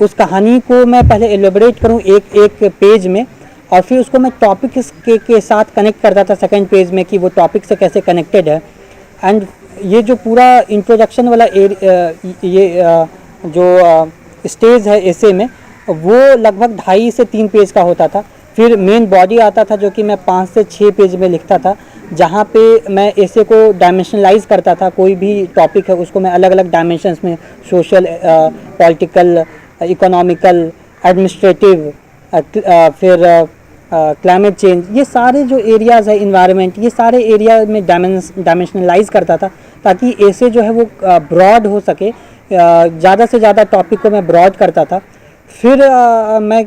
उस कहानी को मैं पहले एलोबरेट करूँ एक पेज में, और फिर उसको मैं टॉपिक के साथ कनेक्ट करता था सेकंड पेज में कि वो टॉपिक से कैसे कनेक्टेड है। एंड ये जो पूरा इंट्रोडक्शन वाला जो स्टेज है ऐसे में, वो लगभग 2.5 से 3 पेज का होता था। फिर मेन बॉडी आता था जो कि मैं 5 से 6 पेज में लिखता था, जहाँ पे मैं ऐसे को डायमेंशनलाइज करता था। कोई भी टॉपिक है उसको मैं अलग अलग डायमेंशंस में, सोशल, पॉलिटिकल, इकोनॉमिकल, एडमिनिस्ट्रेटिव, फिर क्लाइमेट चेंज, ये सारे जो एरियाज़ है, इन्वायरमेंट, ये सारे एरिया में डायमेंशनलाइज करता था, ताकि ऐसे जो है वो ब्रॉड हो सके। ज़्यादा से ज़्यादा टॉपिक को मैं ब्रॉड करता था। फिर मैं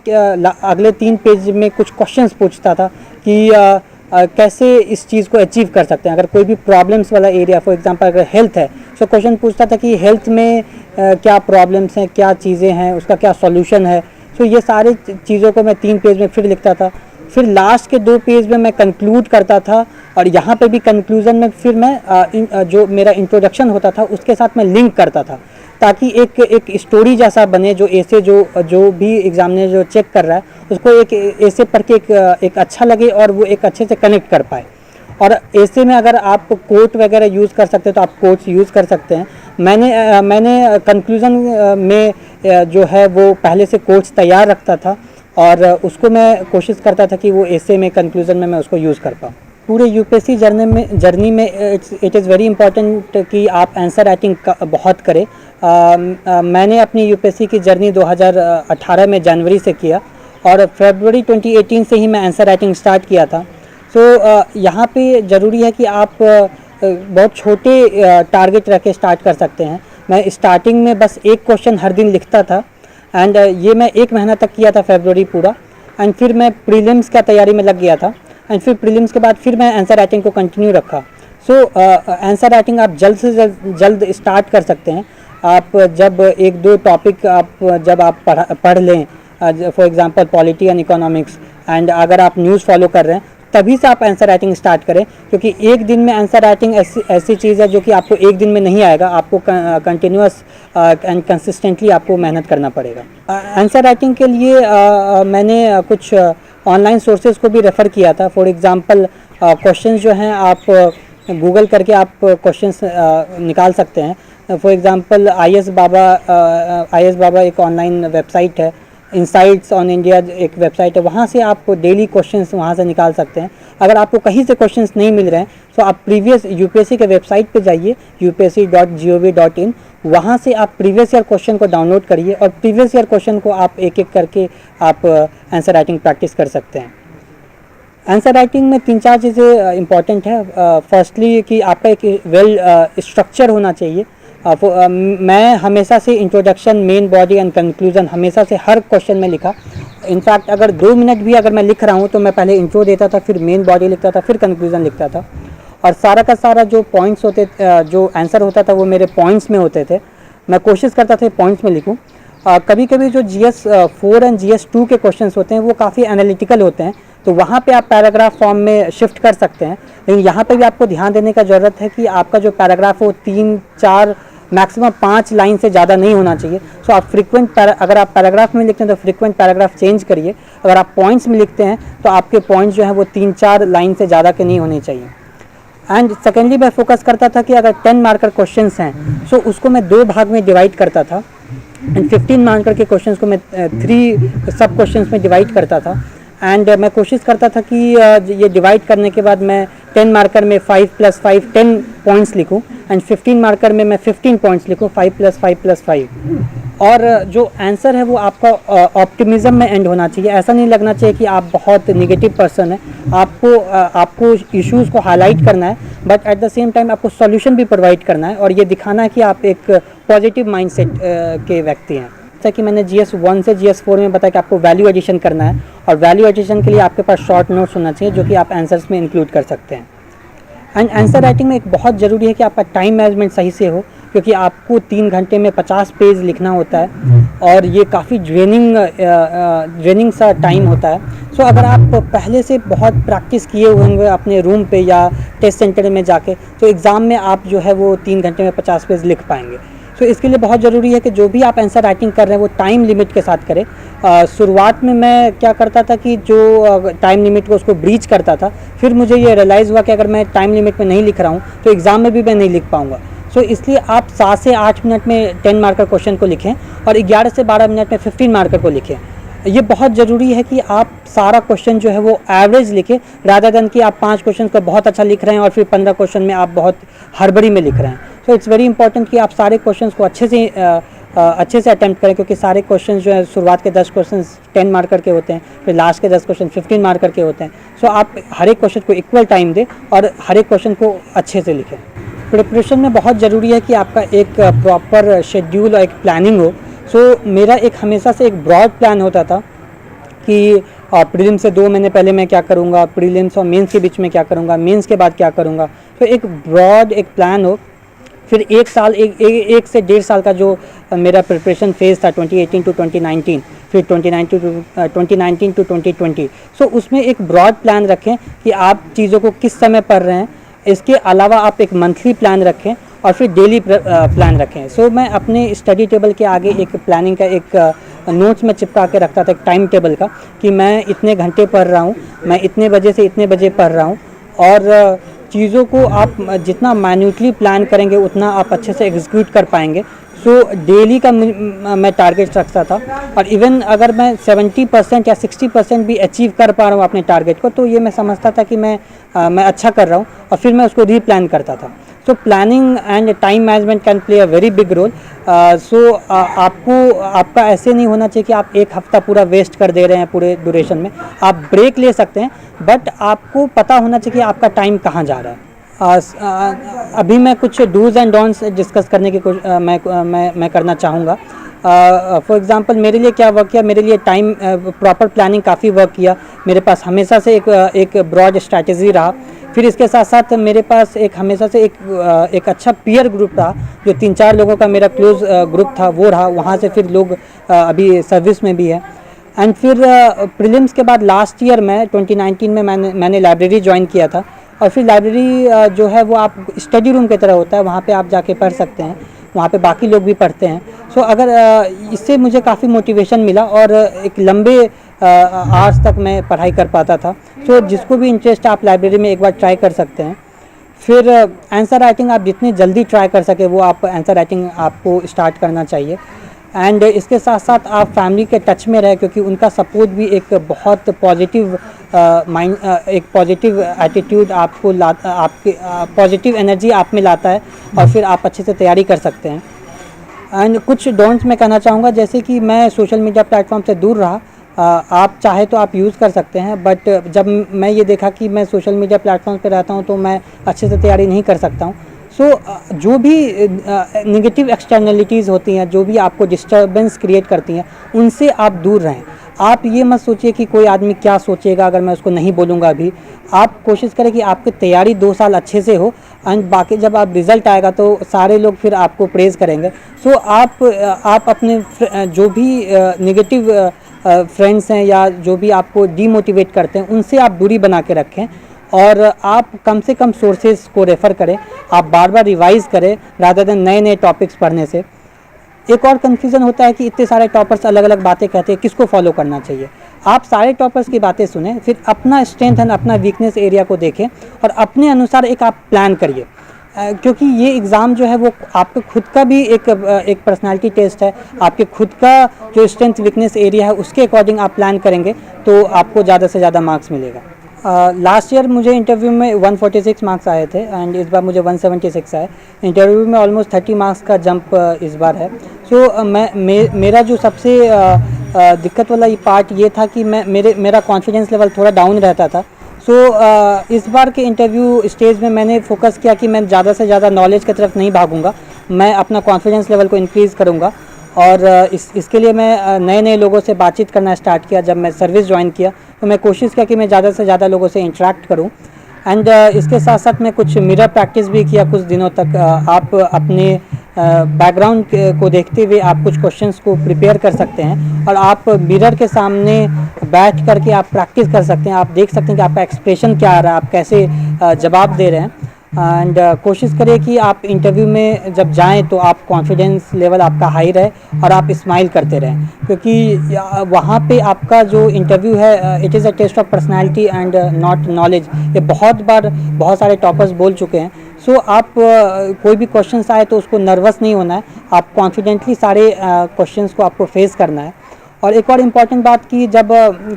अगले 3 पेज में कुछ क्वेश्चंस पूछता था कि कैसे इस चीज़ को अचीव कर सकते हैं। अगर कोई भी प्रॉब्लम्स वाला एरिया, फॉर एग्जांपल अगर हेल्थ है, तो क्वेश्चन पूछता था कि हेल्थ में क्या प्रॉब्लम्स हैं, क्या चीज़ें हैं, उसका क्या सॉल्यूशन है। सो ये सारी चीज़ों को मैं 3 पेज में फिर लिखता था। फिर लास्ट के 2 पेज में मैं कंक्लूड करता था, और यहाँ पे भी कंक्लूज़न में फिर मैं जो मेरा इंट्रोडक्शन होता था उसके साथ मैं लिंक करता था, ताकि एक स्टोरी जैसा बने, जो ऐसे जो भी एग्जामिनर जो चेक कर रहा है उसको एक ऐसे पढ़ के एक अच्छा लगे और वो एक अच्छे से कनेक्ट कर पाए। और ऐसे में अगर आप कोट वगैरह यूज़ कर सकते हैं तो आप कोट्स यूज़ कर सकते हैं। मैंने कंक्लूज़न में जो है वो पहले से कोट्स तैयार रखता था, और उसको मैं कोशिश करता था कि वो ऐसे में कंक्लूज़न में मैं उसको यूज़ कर पाऊँ। पूरे यूपीएससी जर्नी में इट इज़ वेरी इंपॉर्टेंट कि आप आंसर राइटिंग बहुत करें। मैंने अपनी यूपीएससी की जर्नी 2018 में जनवरी से किया, और फरवरी 2018 से ही मैं आंसर राइटिंग स्टार्ट किया था। सो यहाँ पे ज़रूरी है कि आप बहुत छोटे टारगेट रख के स्टार्ट कर सकते हैं। मैं स्टार्टिंग में बस एक क्वेश्चन हर दिन लिखता था, एंड ये मैं 1 महीना तक किया था, फरवरी पूरा। एंड फिर मैं प्रीलिम्स का तैयारी में लग गया था, एंड फिर प्रीलिम्स के बाद फिर मैं आंसर राइटिंग को कंटिन्यू रखा। सो आंसर राइटिंग आप जल्द से जल्द स्टार्ट कर सकते हैं। आप जब 1-2 टॉपिक जब आप पढ़ लें, for example polity and economics, and अगर आप न्यूज़ फॉलो कर रहे हैं तभी से आप आंसर राइटिंग स्टार्ट करें, क्योंकि एक दिन में आंसर राइटिंग ऐसी चीज़ है जो कि आपको एक दिन में नहीं आएगा। आपको कंटिन्यूस एंड कंसिस्टेंटली आपको मेहनत करना पड़ेगा। आंसर राइटिंग के लिए मैंने कुछ ऑनलाइन सोर्सेज को भी रेफ़र किया था। फॉर एग्जांपल क्वेश्चंस जो हैं आप गूगल करके आप क्वेश्चंस निकाल सकते हैं। फॉर एग्जांपल आई एस बाबा एक ऑनलाइन वेबसाइट है, इनसाइट्स ऑन इंडिया एक वेबसाइट है, वहाँ से आप डेली क्वेश्चंस वहाँ से निकाल सकते हैं। अगर आपको कहीं से क्वेश्चंस नहीं मिल रहे हैं तो आप प्रीवियस यूपीएससी के वेबसाइट पे जाइए, upsc.gov.in, वहाँ से आप प्रीवियस ईयर क्वेश्चन को डाउनलोड करिए, और प्रीवियस ईयर क्वेश्चन को आप एक एक करके आप आंसर राइटिंग प्रैक्टिस कर सकते हैं। आंसर राइटिंग में 3-4 चीज़ें इंपॉर्टेंट है। फर्स्टली कि आपका एक वेल स्ट्रक्चर होना चाहिए। मैं हमेशा से introduction, main body and conclusion हमेशा से हर क्वेश्चन में लिखा। इनफैक्ट अगर 2 मिनट भी अगर मैं लिख रहा हूँ तो मैं पहले इंट्रो देता था, फिर मेन बॉडी लिखता था, फिर कंक्लूजन लिखता था, और सारा का सारा जो पॉइंट्स होते, जो आंसर होता था वो मेरे पॉइंट्स में होते थे। मैं कोशिश करता था पॉइंट्स में लिखूँ। कभी कभी जो GS 4 एंड GS 2 के क्वेश्चंस होते हैं वो काफ़ी एनालिटिकल होते हैं, तो वहाँ पे आप पैराग्राफ फॉर्म में शिफ्ट कर सकते हैं। लेकिन यहाँ पे भी आपको ध्यान देने का ज़रूरत है कि आपका जो पैराग्राफ हो 3-4 मैक्सिमम 5 लाइन से ज़्यादा नहीं होना चाहिए। सो आप अगर आप पैराग्राफ में लिखते हैं तो फ्रीक्वेंट पैराग्राफ चेंज करिए। अगर आप पॉइंट्स में लिखते हैं तो आपके पॉइंट्स जो हैं वो 3-4 लाइन से ज़्यादा के नहीं होने चाहिए। एंड सेकेंडली मैं फोकस करता था कि अगर 10 मार्कर क्वेश्चंस हैं सो उसको मैं 2 भाग में डिवाइड करता था, एंड 15 मार्कर के क्वेश्चंस को मैं 3 सब क्वेश्चंस में डिवाइड करता था। एंड मैं कोशिश करता था कि ये डिवाइड करने के बाद मैं 10 मार्कर में 5 + 5 10 पॉइंट्स लिखूं, एंड 15 मार्कर में मैं 15 पॉइंट्स लिखूं, 5 + 5 + 5। और जो आंसर है वो आपका ऑप्टिमिज्म में एंड होना चाहिए। ऐसा नहीं लगना चाहिए कि आप बहुत निगेटिव पर्सन है। आपको इश्यूज़ को हाईलाइट करना है, but at the same time आपको सॉल्यूशन भी प्रोवाइड करना है, और ये दिखाना है कि आप एक पॉजिटिव माइंडसेट के व्यक्ति हैं। जैसा कि मैंने GS 1 से GS 4 में बताया कि आपको वैल्यू एडिशन करना है, और वैल्यू एडिशन के लिए आपके पास शॉर्ट नोट्स होना चाहिए जो कि आप आंसर्स में इंक्लूड कर सकते हैं। एंड आंसर राइटिंग में एक बहुत ज़रूरी है कि आपका टाइम मैनेजमेंट सही से हो, क्योंकि आपको 3 घंटे में 50 पेज लिखना होता है, और ये काफ़ी ड्रेनिंग सा टाइम होता है। सो अगर आप पहले से बहुत प्रैक्टिस किए हुए होंगे अपने रूम पे या टेस्ट सेंटर में जाके, तो एग्ज़ाम में आप जो है वो 3 घंटे में 50 पेज लिख पाएंगे। सो इसके लिए बहुत ज़रूरी है कि जो भी आप आंसर राइटिंग कर रहे हैं वो टाइम लिमिट के साथ करें। शुरुआत में मैं क्या करता था कि जो टाइम लिमिट को उसको ब्रीच करता था, फिर मुझे ये रियलाइज़ हुआ कि अगर मैं टाइम लिमिट में नहीं लिख रहा हूँ तो एग्ज़ाम में भी मैं नहीं लिख पाऊँगा। सो इसलिए आप 7 से 8 मिनट में 10 मार्कर क्वेश्चन को लिखें, और 11 से 12 मिनट में 15 मार्कर को लिखें। ये बहुत ज़रूरी है कि आप सारा क्वेश्चन जो है वो एवरेज लिखें, रादर देन कि आप 5 क्वेश्चन को बहुत अच्छा लिख रहे हैं और फिर 15 क्वेश्चन में आप बहुत हड़बड़ी में लिख रहे हैं। सो इट्स वेरी इंपॉर्टेंट कि आप सारे क्वेश्चंस को अच्छे से अटेम्प्ट करें, क्योंकि सारे क्वेश्चन जो है शुरुआत के 10 क्वेश्चन 10 मार्कर के होते हैं, फिर लास्ट के 10 क्वेश्चन 15 मार्कर के होते हैं। सो आप हर एक क्वेश्चन को इक्वल टाइम दें और हर एक क्वेश्चन को अच्छे से लिखें। प्रिपरेशन में बहुत ज़रूरी है कि आपका एक प्रॉपर शेड्यूल और एक प्लानिंग हो। सो मेरा एक हमेशा से एक ब्रॉड प्लान होता था कि प्रीलिम से 2 महीने पहले मैं क्या करूँगा, प्रीलिम्स और मेंस के बीच में क्या करूँगा, मेंस के बाद क्या करूँगा। तो एक ब्रॉड एक प्लान हो। फिर 1 साल 1 से 1.5 साल का जो मेरा प्रिपरेशन फेज़ था 2018 to 2019, फिर 2019 to 2020। सो उसमें एक ब्रॉड प्लान रखें कि आप चीज़ों को किस समय पढ़ रहे हैं। इसके अलावा आप एक मंथली प्लान रखें और फिर डेली प्लान रखें। सो मैं अपने स्टडी टेबल के आगे एक प्लानिंग का एक नोट्स में चिपका के रखता था, एक टाइम टेबल का, कि मैं इतने घंटे पढ़ रहा हूँ, मैं इतने बजे से इतने बजे पढ़ रहा हूँ। और चीज़ों को आप जितना माइन्यूटली प्लान करेंगे उतना आप अच्छे से एग्जीक्यूट कर पाएंगे। सो डेली का मैं टारगेट रखता था, और इवन अगर मैं 70% या 60% भी अचीव कर पा रहा हूँ अपने टारगेट को, तो ये मैं समझता था कि मैं अच्छा कर रहा हूँ, और फिर मैं उसको रीप्लान करता था। So planning and time management can play a very big role. So आपका ऐसे नहीं होना चाहिए कि आप 1 हफ्ता पूरा वेस्ट कर दे रहे हैं पूरे ड्यूरेशन में। आप ब्रेक ले सकते हैं, बट आपको पता होना चाहिए कि आपका टाइम कहाँ जा रहा है। अभी मैं कुछ डूज एंड डोंट्स डिस्कस करने की मैं करना चाहूँगा। फॉर एग्ज़ाम्पल मेरे लिए क्या वर्क किया, मेरे लिए टाइम प्रॉपर प्लानिंग काफ़ी वर्क किया। मेरे पास हमेशा से एक ब्रॉड स्ट्रैटेजी रहा। फिर इसके साथ साथ मेरे पास हमेशा से एक अच्छा पीयर ग्रुप रहा, जो 3-4 लोगों का मेरा क्लोज ग्रुप था वो रहा। वहाँ से फिर लोग अभी सर्विस में भी है। एंड फिर प्रीलिम्स के बाद लास्ट ईयर में 2019 में मैंने लाइब्रेरी ज्वाइन किया था, और फिर लाइब्रेरी जो है वो आप स्टडी रूम की तरह होता है, वहाँ पे आप जाके पढ़ सकते हैं, वहाँ पे बाकी लोग भी पढ़ते हैं। सो अगर इससे मुझे काफ़ी मोटिवेशन मिला, और एक लंबे आवर्स तक मैं पढ़ाई कर पाता था। सो जिसको भी इंटरेस्ट है आप लाइब्रेरी में एक बार ट्राई कर सकते हैं। फिर आंसर राइटिंग आप जितनी जल्दी ट्राई कर सके वो आप आंसर राइटिंग आपको स्टार्ट करना चाहिए। एंड इसके साथ साथ आप फैमिली के टच में रहे, क्योंकि उनका सपोर्ट भी एक बहुत पॉजिटिव एक पॉजिटिव एटीट्यूड आपको आपके पॉजिटिव एनर्जी आप में लाता है, और फिर आप अच्छे से तैयारी कर सकते हैं। एंड कुछ डोंट्स मैं कहना चाहूँगा, जैसे कि मैं सोशल मीडिया प्लेटफॉर्म से दूर रहा। आप चाहे तो आप यूज़ कर सकते हैं, बट जब मैं ये देखा कि मैं सोशल मीडिया प्लेटफॉर्म पे रहता हूँ तो मैं अच्छे से तैयारी नहीं कर सकता हूँ। सो जो भी नेगेटिव एक्सटर्नलिटीज़ होती हैं, जो भी आपको डिस्टर्बेंस क्रिएट करती हैं, उनसे आप दूर रहें। आप ये मत सोचिए कि कोई आदमी क्या सोचेगा अगर मैं उसको नहीं बोलूँगा। अभी आप कोशिश करें कि आपकी तैयारी 2 साल अच्छे से हो, एंड बाकी जब आप रिज़ल्ट आएगा तो सारे लोग फिर आपको प्रेज़ करेंगे। सो आप अपने जो भी नेगेटिव फ्रेंड्स हैं या जो भी आपको डीमोटिवेट करते हैं उनसे आप दूरी बना के रखें, और आप कम से कम सोर्सेज को रेफ़र करें, आप बार बार रिवाइज़ करें रादर देन नए नए टॉपिक्स पढ़ने से। एक और कन्फ्यूज़न होता है कि इतने सारे टॉपर्स अलग अलग बातें कहते हैं, किसको फॉलो करना चाहिए। आप सारे टॉपर्स की बातें सुनें, फिर अपना स्ट्रेंथ एंड अपना वीकनेस एरिया को देखें और अपने अनुसार एक आप प्लान करिए, क्योंकि ये एग्ज़ाम जो है वो आपके खुद का भी एक पर्सनालिटी टेस्ट है। आपके खुद का जो स्ट्रेंथ वीकनेस एरिया है उसके अकॉर्डिंग आप प्लान करेंगे तो आपको ज़्यादा से ज़्यादा मार्क्स मिलेगा। लास्ट ईयर मुझे इंटरव्यू में 146 मार्क्स आए थे एंड इस बार मुझे 176 आए। इंटरव्यू में ऑलमोस्ट 30 मार्क्स का जंप इस बार है। सो मेरा जो सबसे दिक्कत वाला ये पार्ट ये था कि मेरा कॉन्फिडेंस लेवल थोड़ा डाउन रहता था। सो इस बार के इंटरव्यू स्टेज में मैंने फोकस किया कि मैं ज़्यादा से ज़्यादा नॉलेज की तरफ नहीं भागूंगा, मैं अपना कॉन्फिडेंस लेवल को इंक्रीज़ करूंगा। और इसके लिए मैं नए नए लोगों से बातचीत करना स्टार्ट किया। जब मैं सर्विस ज्वाइन किया तो मैं कोशिश किया कि मैं ज़्यादा से ज़्यादा लोगों से इंटरेक्ट करूं। एंड इसके साथ साथ मैं कुछ मिरर प्रैक्टिस भी किया कुछ दिनों तक। आप अपने बैकग्राउंड को देखते हुए आप कुछ क्वेश्चंस को प्रिपेयर कर सकते हैं और आप मिरर के सामने बैठ करके आप प्रैक्टिस कर सकते हैं। आप देख सकते हैं कि आपका एक्सप्रेशन क्या आ रहा है, आप कैसे जवाब दे रहे हैं। एंड कोशिश करें कि आप इंटरव्यू में जब जाएं तो आप कॉन्फिडेंस लेवल आपका हाई रहे और आप स्माइल करते रहें, क्योंकि वहाँ पे आपका जो इंटरव्यू है it is a test of personality and not knowledge. ये बहुत बार बहुत सारे टॉपर्स बोल चुके हैं। सो आप कोई भी क्वेश्चंस आए तो उसको नर्वस नहीं होना है, आप कॉन्फिडेंटली सारे क्वेश्चंस को आपको फेस करना है। और एक और इम्पॉर्टेंट बात कि जब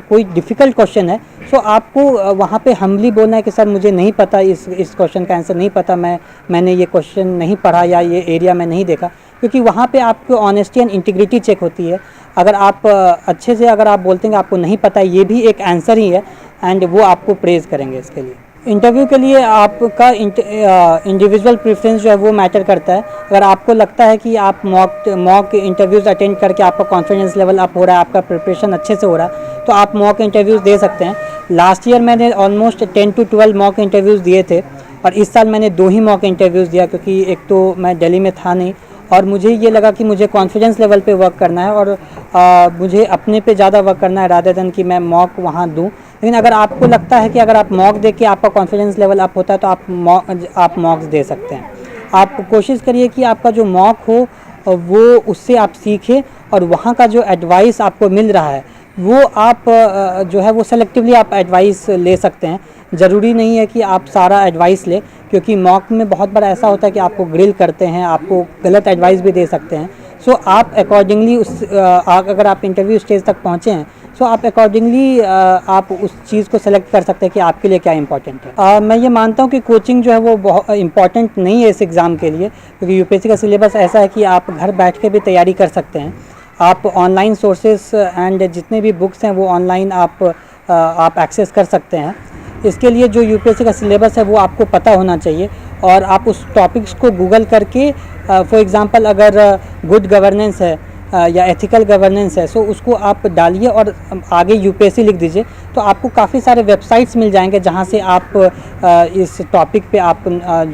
कोई डिफ़िकल्ट क्वेश्चन है सो आपको वहाँ पे हम्बली बोलना है कि सर मुझे नहीं पता, इस क्वेश्चन का आंसर नहीं पता, मैंने ये क्वेश्चन नहीं पढ़ा या ये एरिया मैं नहीं देखा। क्योंकि वहाँ पे आपकी ऑनेस्टी एंड इंटीग्रिटी चेक होती है। अगर आप अच्छे से अगर आप बोलते हैं कि आपको नहीं पता, ये भी एक आंसर ही है एंड वो आपको प्रेज़ करेंगे इसके लिए। इंटरव्यू के लिए आपका इंडिविजुअल प्रेफरेंस जो है वो मैटर करता है। अगर आपको लगता है कि आप मॉक इंटरव्यूज़ अटेंड करके आपका कॉन्फिडेंस लेवल अप हो रहा है, आपका प्रिपरेशन अच्छे से हो रहा है, तो आप मॉक इंटरव्यूज़ दे सकते हैं। लास्ट ईयर मैंने ऑलमोस्ट 10 to 12 मॉक इंटरव्यूज़ दिए थे और इस साल मैंने 2 ही मॉक इंटरव्यूज़ दिया, क्योंकि एक तो मैं दिल्ली में था नहीं और मुझे ये लगा कि मुझे कॉन्फिडेंस लेवल पे वर्क करना है और मुझे अपने पे ज़्यादा वर्क करना है रादर देन कि मैं मॉक वहाँ दूँ। लेकिन अगर आपको लगता है कि अगर आप मॉक दे के आपका कॉन्फिडेंस लेवल अप होता है तो आप मॉक्स दे सकते हैं। आप कोशिश करिए कि आपका जो मॉक हो वो उससे आप सीखें और वहाँ का जो एडवाइस आपको मिल रहा है वो आप जो है वो सेलेक्टिवली आप एडवाइस ले सकते हैं। ज़रूरी नहीं है कि आप सारा एडवाइस लें, क्योंकि मॉक में बहुत बार ऐसा होता है कि आपको ग्रिल करते हैं, आपको गलत एडवाइस भी दे सकते हैं। सो आप अकॉर्डिंगली अगर आप इंटरव्यू स्टेज तक पहुँचे हैं सो आप अकॉर्डिंगली आप उस चीज़ को सेलेक्ट कर सकते हैं कि आपके लिए क्या इंपॉर्टेंट है। मैं ये मानता हूँ कि कोचिंग जो है वो बहुत इंपॉर्टेंट नहीं है इस एग्ज़ाम के लिए, क्योंकि यूपीएससी का सिलेबस ऐसा है कि आप घर बैठ के भी तैयारी कर सकते हैं। आप ऑनलाइन सोर्सेस एंड जितने भी बुक्स हैं वो ऑनलाइन आप एक्सेस कर सकते हैं। इसके लिए जो यूपीएससी का सिलेबस है वो आपको पता होना चाहिए और आप उस टॉपिक्स को गूगल करके फॉर एग्ज़ाम्पल अगर गुड गवर्नेंस है या एथिकल गवर्नेंस है सो उसको आप डालिए और आगे यूपीएससी लिख दीजिए, तो आपको काफ़ी सारे वेबसाइट्स मिल जाएंगे जहाँ से आप इस टॉपिक पे आप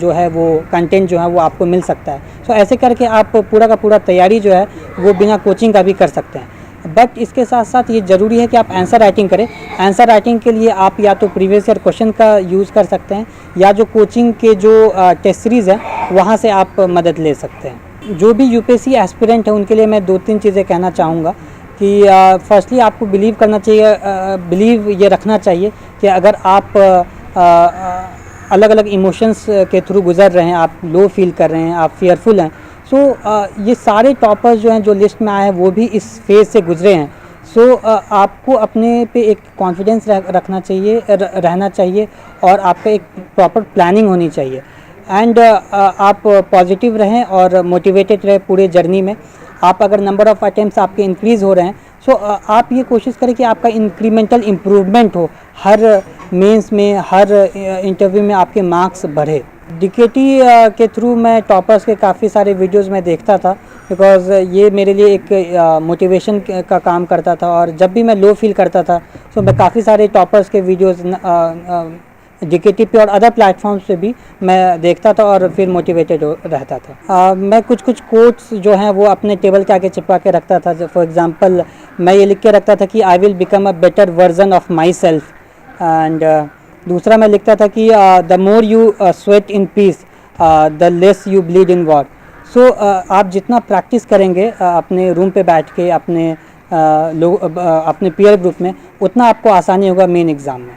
जो है वो कंटेंट जो है वो आपको मिल सकता है। सो ऐसे करके आप पूरा का पूरा तैयारी जो है वो बिना कोचिंग का भी कर सकते हैं। बट इसके साथ साथ ये ज़रूरी है कि आप आंसर राइटिंग करें। आंसर राइटिंग के लिए आप या तो प्रीवियस ईयर क्वेश्चन का यूज़ कर सकते हैं या जो कोचिंग के जो टेस्ट सीरीज़ है वहाँ से आप मदद ले सकते हैं। जो भी यूपीएससी एस्पिरेंट है उनके लिए मैं 2-3 चीज़ें कहना चाहूँगा कि फर्स्टली आपको बिलीव करना चाहिए, बिलीव ये रखना चाहिए कि अगर आप अलग अलग इमोशंस के थ्रू गुजर रहे हैं, आप लो फील कर रहे हैं, आप फियरफुल हैं, सो ये सारे टॉपर्स जो हैं जो लिस्ट में आए हैं वो भी इस फेज़ से गुजरे हैं। सो आपको अपने पे एक कॉन्फिडेंस रखना चाहिए, रहना चाहिए और आपका एक प्रॉपर प्लानिंग होनी चाहिए एंड आप पॉजिटिव रहें और मोटिवेटेड रहें पूरे जर्नी में। आप अगर नंबर ऑफ़ अटेम्प्ट्स आपके इंक्रीज़ हो रहे हैं सो आप ये कोशिश करें कि आपका इंक्रीमेंटल इम्प्रूवमेंट हो, हर मेंस में हर इंटरव्यू में आपके मार्क्स बढ़े। डीकेटी के थ्रू मैं टॉपर्स के काफ़ी सारे वीडियोस में देखता था, बिकॉज़ ये मेरे लिए एक मोटिवेशन का काम करता था और जब भी मैं लो फील करता था सो मैं काफ़ी सारे टॉपर्स के वीडियोस DKT पे और अदर प्लेटफॉर्म्स पे भी मैं देखता था और फिर मोटिवेटेड रहता था। मैं कुछ कोट्स जो हैं वो अपने टेबल के आगे चिपका के रखता था। फॉर एग्जांपल मैं ये लिख के रखता था कि I will become a better version of myself. And दूसरा मैं लिखता था कि the more you sweat in peace the less you bleed in war. So आप जितना प्रैक्टिस करेंगे अपने रूम पे बैठ के अपने अपने पीयर ग्रुप में, उतना आपको आसानी होगा मेन एग्ज़ाम में।